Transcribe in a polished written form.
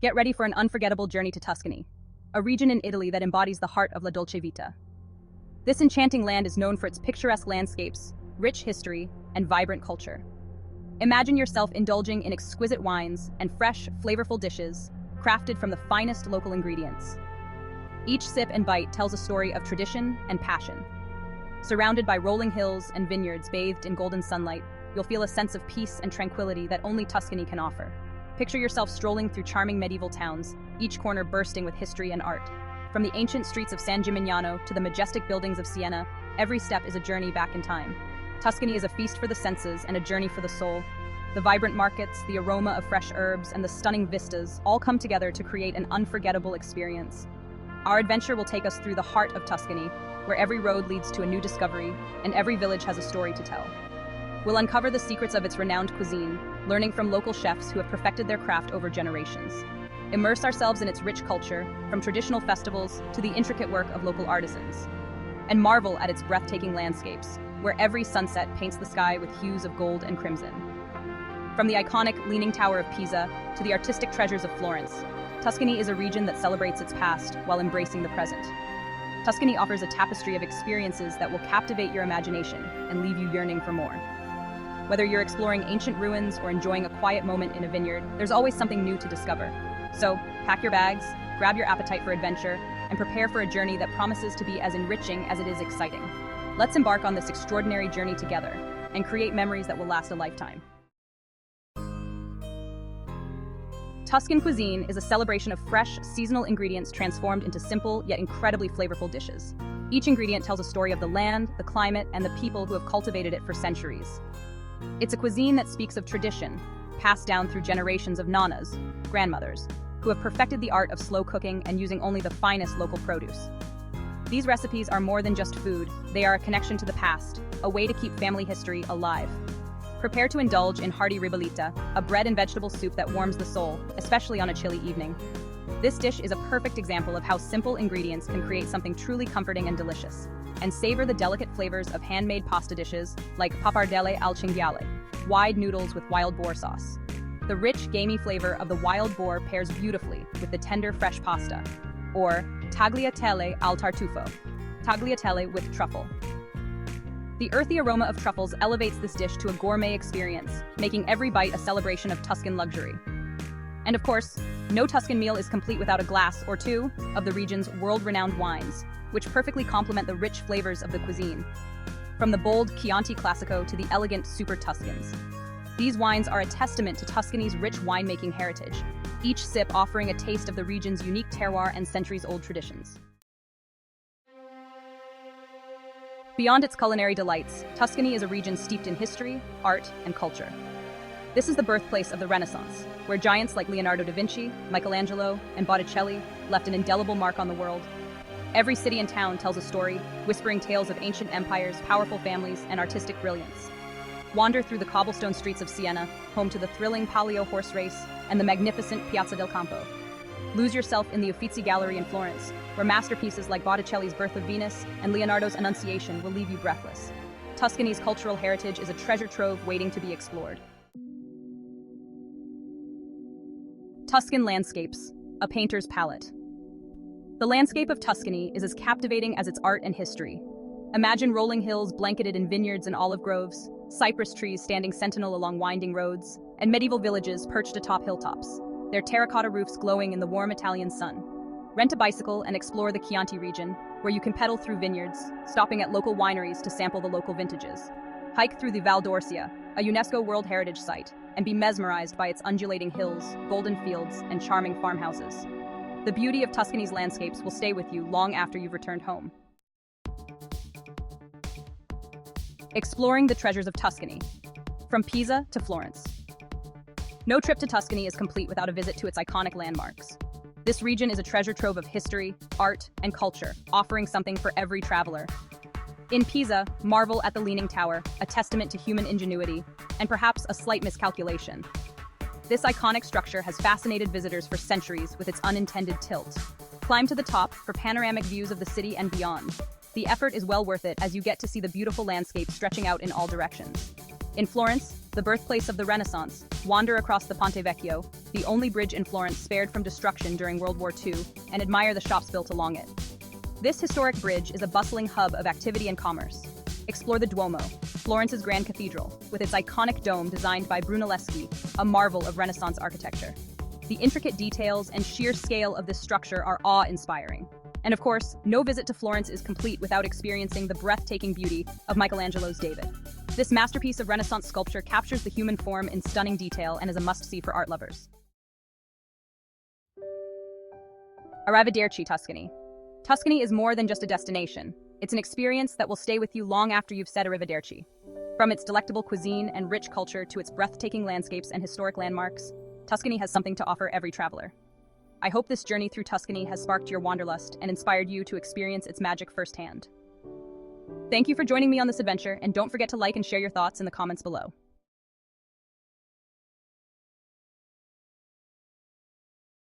Get ready for an unforgettable journey to Tuscany, a region in Italy that embodies the heart of La Dolce Vita. This enchanting land is known for its picturesque landscapes, rich history, and vibrant culture. Imagine yourself indulging in exquisite wines and fresh, flavorful dishes, crafted from the finest local ingredients. Each sip and bite tells a story of tradition and passion. Surrounded by rolling hills and vineyards bathed in golden sunlight, you'll feel a sense of peace and tranquility that only Tuscany can offer. Picture yourself strolling through charming medieval towns, each corner bursting with history and art. From the ancient streets of San Gimignano to the majestic buildings of Siena, every step is a journey back in time. Tuscany is a feast for the senses and a journey for the soul. The vibrant markets, the aroma of fresh herbs, and the stunning vistas all come together to create an unforgettable experience. Our adventure will take us through the heart of Tuscany, where every road leads to a new discovery, and every village has a story to tell. We'll uncover the secrets of its renowned cuisine, learning from local chefs who have perfected their craft over generations. Immerse ourselves in its rich culture, from traditional festivals to the intricate work of local artisans. And marvel at its breathtaking landscapes, where every sunset paints the sky with hues of gold and crimson. From the iconic Leaning Tower of Pisa to the artistic treasures of Florence, Tuscany is a region that celebrates its past while embracing the present. Tuscany offers a tapestry of experiences that will captivate your imagination and leave you yearning for more. Whether you're exploring ancient ruins or enjoying a quiet moment in a vineyard, there's always something new to discover. So, pack your bags, grab your appetite for adventure, and prepare for a journey that promises to be as enriching as it is exciting. Let's embark on this extraordinary journey together and create memories that will last a lifetime. Tuscan cuisine is a celebration of fresh, seasonal ingredients transformed into simple yet incredibly flavorful dishes. Each ingredient tells a story of the land, the climate, and the people who have cultivated it for centuries. It's a cuisine that speaks of tradition, passed down through generations of nanas, grandmothers, who have perfected the art of slow cooking and using only the finest local produce. These recipes are more than just food, they are a connection to the past, a way to keep family history alive. Prepare to indulge in hearty ribollita, a bread and vegetable soup that warms the soul, especially on a chilly evening. This dish is a perfect example of how simple ingredients can create something truly comforting and delicious. And savor the delicate flavors of handmade pasta dishes like pappardelle al cinghiale, wide noodles with wild boar sauce. The rich, gamey flavor of the wild boar pairs beautifully with the tender, fresh pasta. Or tagliatelle al tartufo, tagliatelle with truffle. The earthy aroma of truffles elevates this dish to a gourmet experience, making every bite a celebration of Tuscan luxury. And of course, no Tuscan meal is complete without a glass or two of the region's world-renowned wines, which perfectly complement the rich flavors of the cuisine. From the bold Chianti Classico to the elegant Super Tuscans. These wines are a testament to Tuscany's rich winemaking heritage, each sip offering a taste of the region's unique terroir and centuries-old traditions. Beyond its culinary delights, Tuscany is a region steeped in history, art, and culture. This is the birthplace of the Renaissance, where giants like Leonardo da Vinci, Michelangelo, and Botticelli left an indelible mark on the world. Every city and town tells a story, whispering tales of ancient empires, powerful families, and artistic brilliance. Wander through the cobblestone streets of Siena, home to the thrilling Palio horse race and the magnificent Piazza del Campo. Lose yourself in the Uffizi Gallery in Florence, where masterpieces like Botticelli's Birth of Venus and Leonardo's Annunciation will leave you breathless. Tuscany's cultural heritage is a treasure trove waiting to be explored. Tuscan landscapes, a painter's palette. The landscape of Tuscany is as captivating as its art and history. Imagine rolling hills blanketed in vineyards and olive groves, cypress trees standing sentinel along winding roads, and medieval villages perched atop hilltops, their terracotta roofs glowing in the warm Italian sun. Rent a bicycle and explore the Chianti region, where you can pedal through vineyards, stopping at local wineries to sample the local vintages. Hike through the Val d'Orcia, a UNESCO World Heritage Site, and be mesmerized by its undulating hills, golden fields, and charming farmhouses. The beauty of Tuscany's landscapes will stay with you long after you've returned home. Exploring the treasures of Tuscany, from Pisa to Florence. No trip to Tuscany is complete without a visit to its iconic landmarks. This region is a treasure trove of history, art, and culture, offering something for every traveler. In Pisa, marvel at the Leaning Tower, a testament to human ingenuity, and perhaps a slight miscalculation. This iconic structure has fascinated visitors for centuries with its unintended tilt. Climb to the top for panoramic views of the city and beyond. The effort is well worth it as you get to see the beautiful landscape stretching out in all directions. In Florence, the birthplace of the Renaissance, wander across the Ponte Vecchio, the only bridge in Florence spared from destruction during World War II, and admire the shops built along it. This historic bridge is a bustling hub of activity and commerce. Explore the Duomo, Florence's Grand Cathedral, with its iconic dome designed by Brunelleschi, a marvel of Renaissance architecture. The intricate details and sheer scale of this structure are awe-inspiring. And of course, no visit to Florence is complete without experiencing the breathtaking beauty of Michelangelo's David. This masterpiece of Renaissance sculpture captures the human form in stunning detail and is a must-see for art lovers. Arrivederci, Tuscany. Tuscany is more than just a destination. It's an experience that will stay with you long after you've said arrivederci. From its delectable cuisine and rich culture to its breathtaking landscapes and historic landmarks, Tuscany has something to offer every traveler. I hope this journey through Tuscany has sparked your wanderlust and inspired you to experience its magic firsthand. Thank you for joining me on this adventure, and don't forget to like and share your thoughts in the comments below.